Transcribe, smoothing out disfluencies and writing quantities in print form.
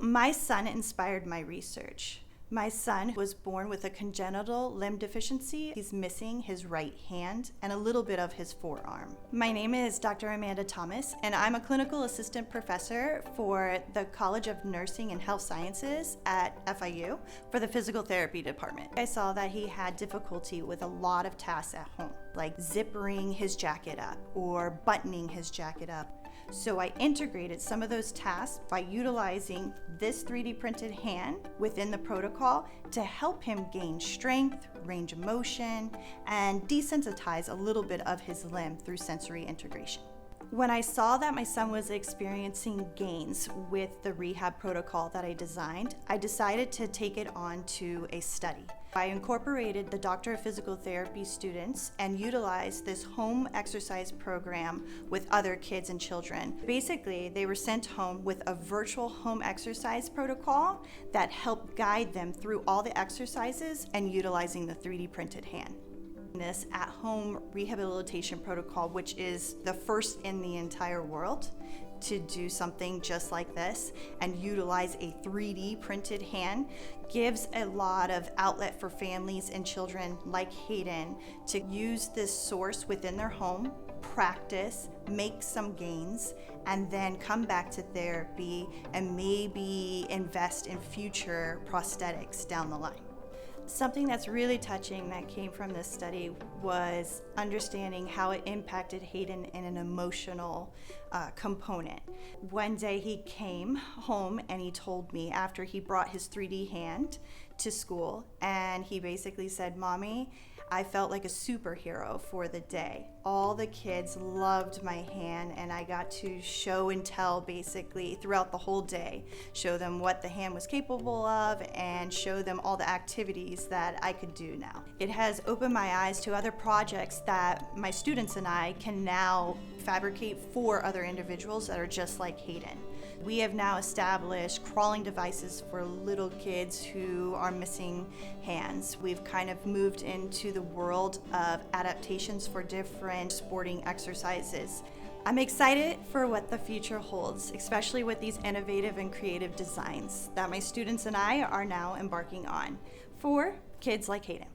My son inspired my research. My son was born with a congenital limb deficiency. He's missing his right hand and a little bit of his forearm. My name is Dr. Hayden Thomas, and I'm a clinical assistant professor for the College of Nursing and Health Sciences at FIU for the physical therapy department. I saw that he had difficulty with a lot of tasks at home, like zippering his jacket up or buttoning his jacket up. So I integrated some of those tasks by utilizing this 3D printed hand within the protocol to help him gain strength, range of motion, and desensitize a little bit of his limb through sensory integration. When I saw that my son was experiencing gains with the rehab protocol that I designed, I decided to take it on to a study. I incorporated the Doctor of Physical Therapy students and utilized this home exercise program with other kids and children. Basically, they were sent home with a virtual home exercise protocol that helped guide them through all the exercises and utilizing the 3D printed hand. This at-home rehabilitation protocol, which is the first in the entire world to do something just like this and utilize a 3D printed hand, gives a lot of outlet for families and children like Hayden to use this source within their home, practice, make some gains, and then come back to therapy and maybe invest in future prosthetics down the line. Something that's really touching that came from this study was understanding how it impacted Hayden in an emotional component. One day he came home and he told me after he brought his 3D hand to school, and he basically said, "Mommy, I felt like a superhero for the day. All the kids loved my hand, and I got to show and tell basically throughout the whole day, show them what the hand was capable of and show them all the activities that I could do now." It has opened my eyes to other projects that my students and I can now fabricate for other individuals that are just like Hayden. We have now established crawling devices for little kids who are missing hands. We've kind of moved into the world of adaptations for different sporting exercises. I'm excited for what the future holds, especially with these innovative and creative designs that my students and I are now embarking on for kids like Hayden.